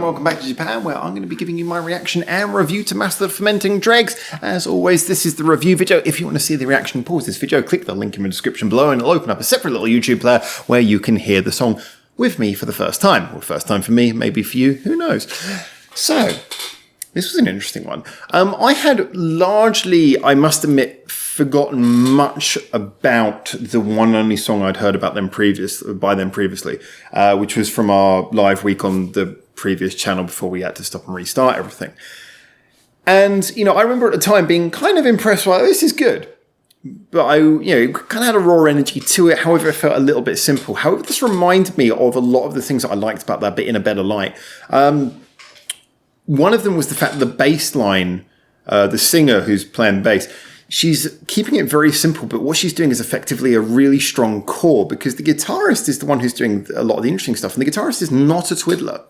welcome back to Japan, where I'm going to be giving you my reaction and review to Master of Fermenting Dregs. As always, this is the review video. If you want to see the reaction, pause this video, click the link in the description below, and it'll open up a separate little YouTube player where you can hear the song with me for the first time. Or first time for me, maybe for you, who knows. So, this was an interesting one. I had largely, I must admit, forgotten much about the one and only song I'd heard about them previously, which was from our live week on the previous channel before we had to stop and restart everything. And, I remember at the time being kind of impressed by, this is good. But I, kind of had a raw energy to it. However, it felt a little bit simple. However, this reminded me of a lot of the things that I liked about that, but in a better light. One of them was the fact that the bass line, the singer who's playing bass, she's keeping it very simple, but what she's doing is effectively a really strong core, because the guitarist is the one who's doing a lot of the interesting stuff, and the guitarist is not a twiddler.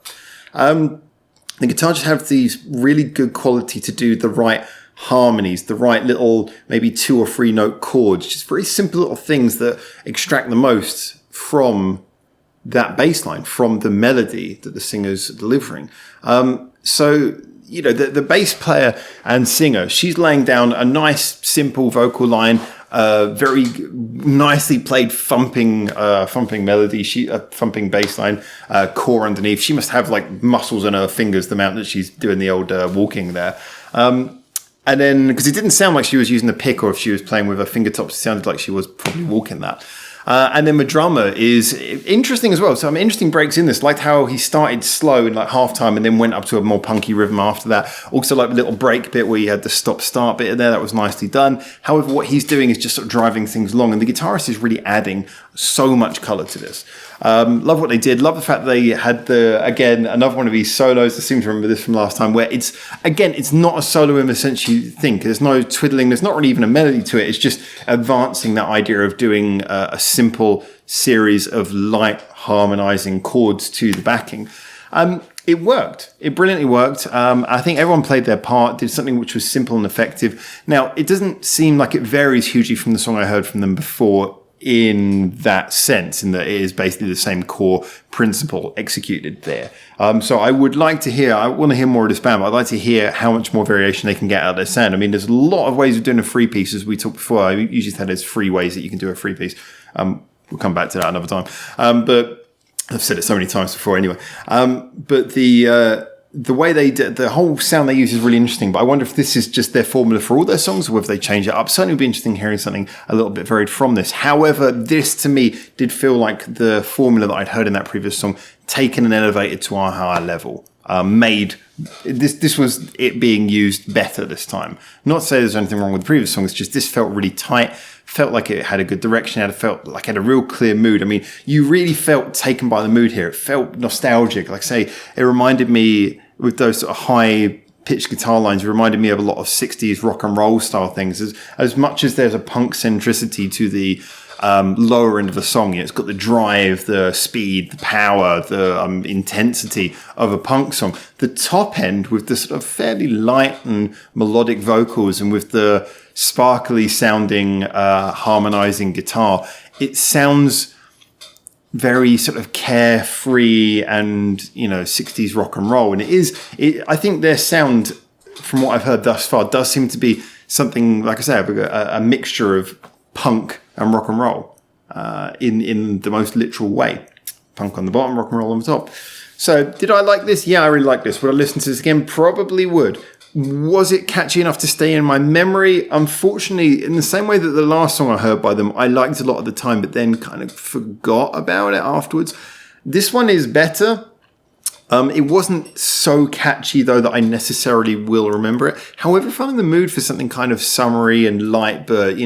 The guitar just has these really good quality to do the right harmonies, the right little maybe 2 or 3 note chords, just very simple little things that extract the most from that bass line, from the melody that the singer's delivering. So, the bass player and singer, she's laying down a nice, simple vocal line, very nicely played thumping melody, thumping bass line, core underneath. She must have like muscles in her fingers, the amount that she's doing the old walking there. And then, because it didn't sound like she was using a pick, or if she was playing with her fingertips, it sounded like she was probably walking that. And then the drummer is interesting as well. So interesting breaks in this. Liked how he started slow in like halftime and then went up to a more punky rhythm after that. Also like the little break bit where he had the stop-start bit in there. That was nicely done. However, what he's doing is just sort of driving things along. And the guitarist is really adding so much colour to this. Love what they did. Love the fact that they had again, another one of these solos. I seem to remember this from last time, where it's not a solo in the sense you think. There's no twiddling. There's not really even a melody to it. It's just advancing that idea of doing a simple series of light harmonizing chords to the backing. It worked. It brilliantly worked. I think everyone played their part, did something which was simple and effective. Now, it doesn't seem like it varies hugely from the song I heard from them before, in that sense, in that it is basically the same core principle executed there. So I would like to hear, I want to hear more of this band, but I'd like to hear how much more variation they can get out of their sound. I mean, there's a lot of ways of doing a free piece, as we talked before. I usually said there's 3 ways that you can do a free piece. We'll come back to that another time. But I've said it so many times before anyway. But the way they did, the whole sound they use is really interesting, but I wonder if this is just their formula for all their songs, or if they change it up. Certainly would be interesting hearing something a little bit varied from this. However, this to me did feel like the formula that I'd heard in that previous song, taken and elevated to a higher level. This was it being used better this time. Not to say there's anything wrong with the previous song, it's just this felt really tight, felt like it had a good direction, felt like it had a real clear mood. I mean, you really felt taken by the mood here. It felt nostalgic. Like I say, it reminded me, with those sort of high pitched guitar lines, it reminded me of a lot of 60s rock and roll style things. As much as there's a punk centricity to the lower end of the song, it's got the drive, the speed, the power, the intensity of a punk song. The top end, with the sort of fairly light and melodic vocals, and with the sparkly sounding harmonizing guitar, it sounds very sort of carefree and 60s rock and roll. And I think their sound, from what I've heard thus far, does seem to be something, like I say, a mixture of punk and rock and roll, in the most literal way. Punk on the bottom, rock and roll on the top. So did I like this? Yeah, I really like this. Would I listen to this again? Probably would. Was it catchy enough to stay in my memory? Unfortunately, in the same way that the last song I heard by them, I liked a lot at the time, but then kind of forgot about it afterwards. This one is better. It wasn't so catchy, though, that I necessarily will remember it. However, if I'm in the mood for something kind of summery and light, but,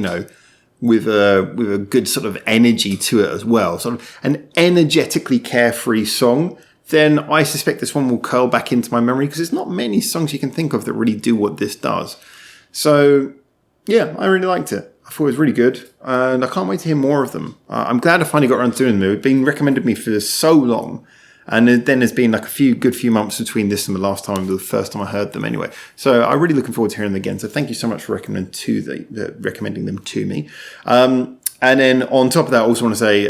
with a good sort of energy to it as well, sort of an energetically carefree song, then I suspect this one will curl back into my memory, because there's not many songs you can think of that really do what this does. So, yeah, I really liked it. I thought it was really good, and I can't wait to hear more of them. I'm glad I finally got around to doing them. It's been recommended me for so long, and then there's been like a good few months between this and the first time I heard them anyway. So I'm really looking forward to hearing them again. So thank you so much for recommending them to me. And then on top of that, I also want to say,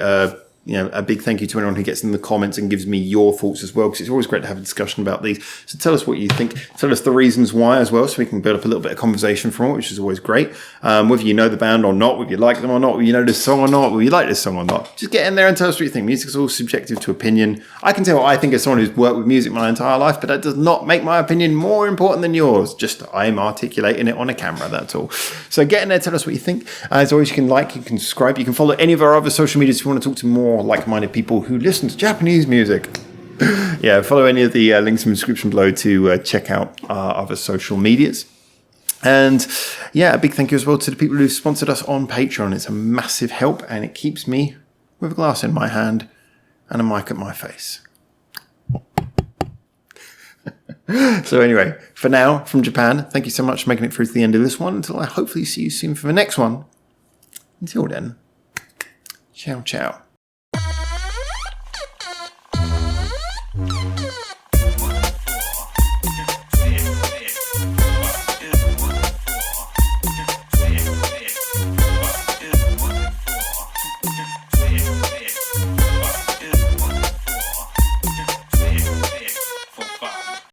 a big thank you to anyone who gets in the comments and gives me your thoughts as well, because it's always great to have a discussion about these. So tell us what you think. Tell us the reasons why as well, so we can build up a little bit of conversation from it, which is always great. Whether you know the band or not, whether you like them or not, whether you know this song or not, whether you like this song or not, just get in there and tell us what you think. Music's all subjective to opinion. I can tell what I think as someone who's worked with music my entire life, but that does not make my opinion more important than yours. Just I'm articulating it on a camera, that's all. So get in there, tell us what you think. As always, you can like, you can subscribe, you can follow any of our other social medias if you want to talk to more like-minded people who listen to Japanese music. Yeah, follow any of the links in the description below to check out our other social medias. And yeah, a big thank you as well to the people who've sponsored us on Patreon. It's a massive help, and it keeps me with a glass in my hand and a mic at my face. So anyway, for now, from Japan, thank you so much for making it through to the end of this one. Until I hopefully see you soon for the next one. Until then, ciao, ciao.